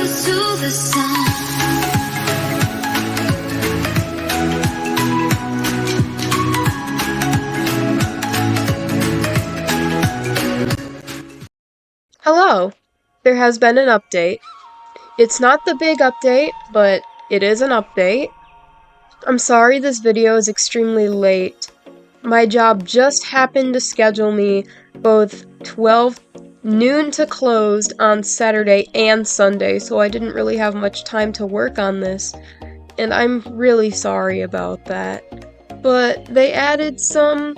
close to the sun. Hello! There has been an update. It's not the big update, but it is an update. I'm sorry this video is extremely late. My job just happened to schedule me both 12 noon to closed on Saturday and Sunday, so I didn't really have much time to work on this, and I'm really sorry about that. But they added some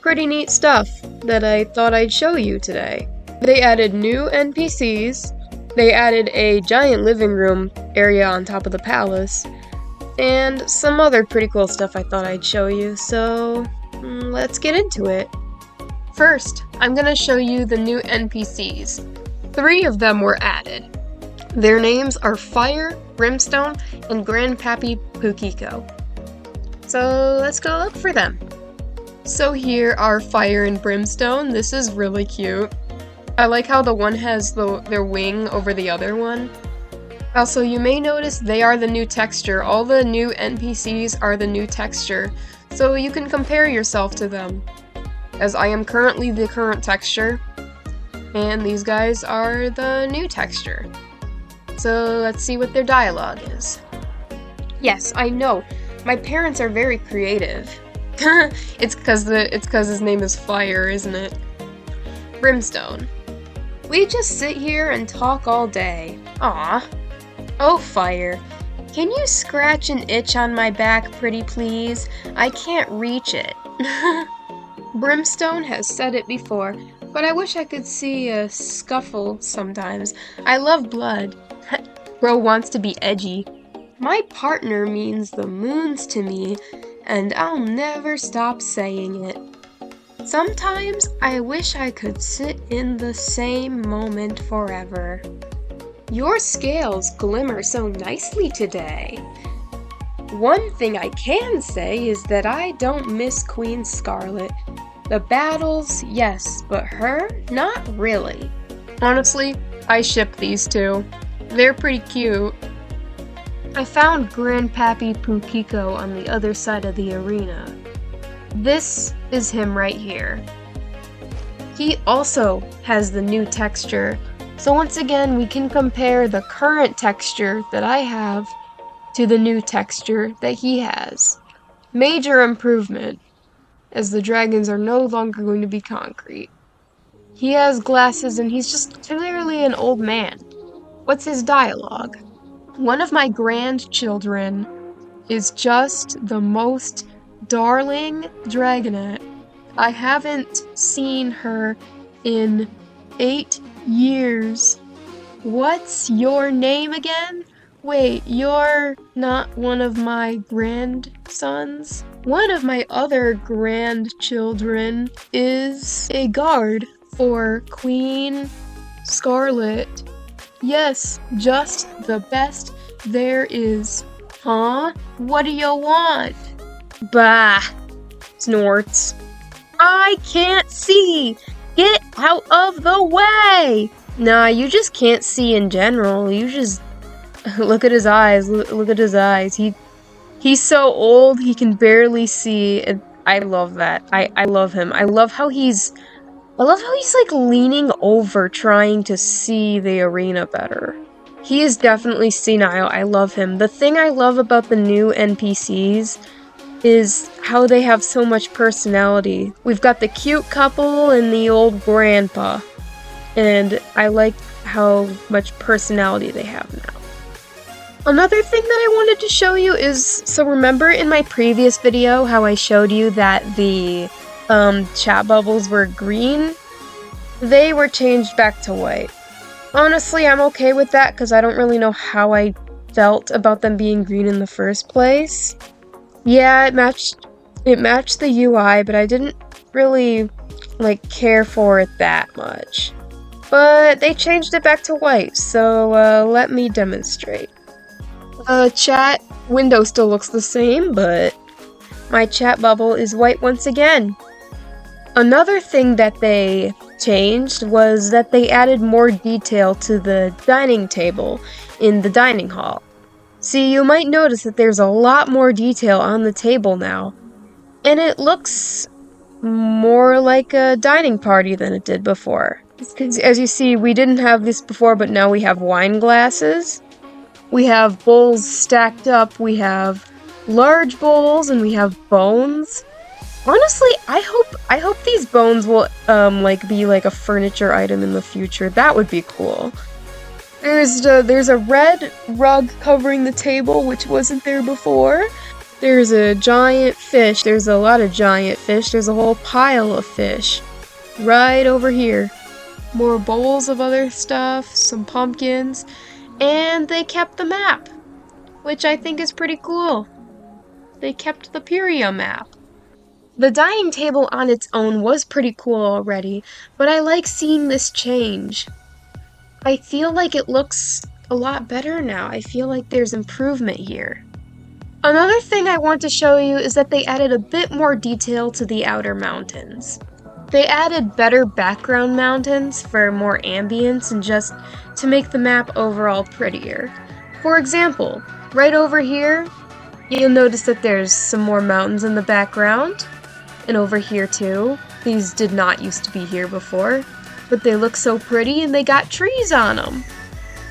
pretty neat stuff that I thought I'd show you today. They added new NPCs, they added a giant living room area on top of the palace, and some other pretty cool stuff I thought I'd show you, so let's get into it. First, I'm gonna show you the new NPCs. 3 of them were added. Their names are Fire, Brimstone, and Grandpappy Pukiko. So let's go look for them. So here are Fire and Brimstone. This is really cute. I like how the one has their wing over the other one. Also, you may notice they are the new texture. All the new NPCs are the new texture, so you can compare yourself to them. As I am currently the current texture, and these guys are the new texture. So let's see what their dialogue is. Yes, I know. My parents are very creative. It's cause his name is Fire, isn't it? Brimstone. We just sit here and talk all day. Aw. Oh, Fire. Can you scratch an itch on my back, pretty please? I can't reach it. Brimstone has said it before, but I wish I could see a scuffle sometimes. I love blood. Bro wants to be edgy. My partner means the moons to me, and I'll never stop saying it. Sometimes I wish I could sit in the same moment forever. Your scales glimmer so nicely today. One thing I can say is that I don't miss Queen Scarlet. The battles, yes, but her, not really. Honestly, I ship these two. They're pretty cute. I found Grandpappy Pukiko on the other side of the arena. This is him right here. He also has the new texture, so once again we can compare the current texture that I have to the new texture that he has. Major improvement, as the dragons are no longer going to be concrete. He has glasses and he's just clearly an old man. What's his dialogue? One of my grandchildren is just the most darling dragonette. I haven't seen her in 8 years. What's your name again? Wait, you're not one of my grandsons? One of my other grandchildren is a guard for Queen Scarlet. Yes, just the best there is. Huh? What do you want? Bah! Snorts. I can't see! Get out of the way! Nah, you just can't see in general. You just... Look at his eyes. Look at his eyes. He's so old, he can barely see. And I love that. I love him. I love how he's like leaning over trying to see the arena better. He is definitely senile. I love him. The thing I love about the new NPCs is how they have so much personality. We've got the cute couple and the old grandpa. And I like how much personality they have now. Another thing that I wanted to show you is, so remember in my previous video how I showed you that the chat bubbles were green? They were changed back to white. Honestly, I'm okay with that because I don't really know how I felt about them being green in the first place. Yeah, it matched the UI, but I didn't really care for it that much. But they changed it back to white, so let me demonstrate. Chat window still looks the same, but my chat bubble is white once again. Another thing that they changed was that they added more detail to the dining table in the dining hall. See, you might notice that there's a lot more detail on the table now, and it looks more like a dining party than it did before. Because as you see, we didn't have this before, but now we have wine glasses. We have bowls stacked up. We have large bowls and we have bones. Honestly, I hope these bones will like be like a furniture item in the future. That would be cool. There's a red rug covering the table, which wasn't there before. There's a giant fish. There's a lot of giant fish. There's a whole pile of fish right over here. More bowls of other stuff, some pumpkins, and they kept the map, which I think is pretty cool. They kept the Pyria map. The dining table on its own was pretty cool already, but I like seeing this change. I feel like it looks a lot better now. I feel like there's improvement here. Another thing I want to show you is that they added a bit more detail to the outer mountains. They added better background mountains for more ambience and just to make the map overall prettier. For example, right over here, you'll notice that there's some more mountains in the background. And over here too. These did not used to be here before, but they look so pretty and they got trees on them.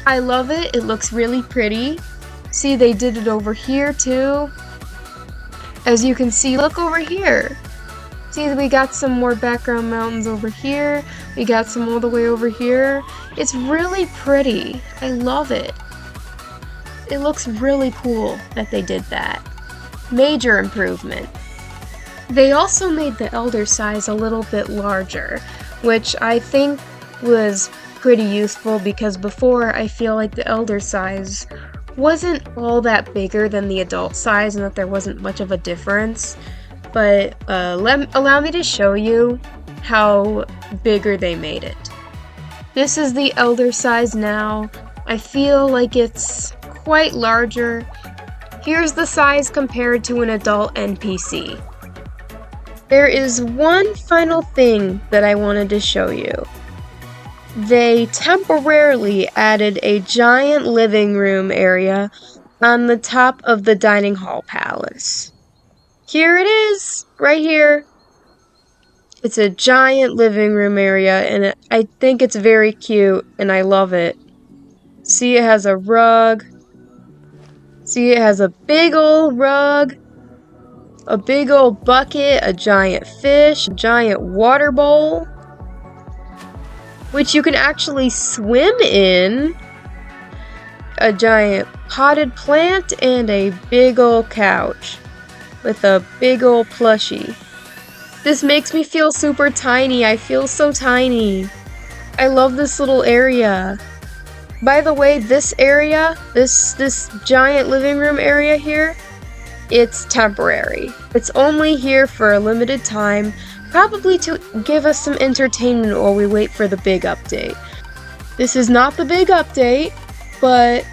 I love it. It looks really pretty. See, they did it over here too. As you can see, look over here. See, we got some more background mountains over here. We got some all the way over here. It's really pretty. I love it. It looks really cool that they did that. Major improvement. They also made the elder size a little bit larger, which I think was pretty useful because before I feel like the elder size wasn't all that bigger than the adult size and that there wasn't much of a difference. But allow me to show you how bigger they made it. This is the elder size now. I feel like it's quite larger. Here's the size compared to an adult NPC. There is one final thing that I wanted to show you. They temporarily added a giant living room area on the top of the dining hall palace. Here it is, right here. It's a giant living room area, and I think it's very cute, and I love it. See, it has a rug. See, it has a big old rug. A big old bucket, a giant fish, a giant water bowl, which you can actually swim in, a giant potted plant, and a big old couch with a big old plushie. This makes me feel super tiny. I feel so tiny. I love this little area. By the way, this area, this giant living room area here, it's temporary. It's only here for a limited time, probably to give us some entertainment while we wait for the big update. This is not the big update, but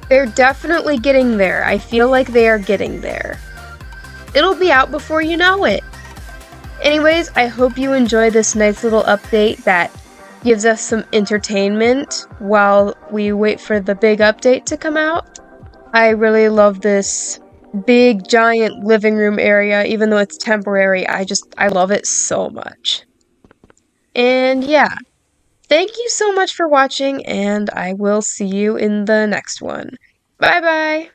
they're definitely getting there. I feel like they are getting there. It'll be out before you know it. Anyways, I hope you enjoy this nice little update that gives us some entertainment while we wait for the big update to come out. I really love this big giant living room area, even though it's temporary. I love it so much. And yeah, thank you so much for watching, and I will see you in the next one. Bye bye!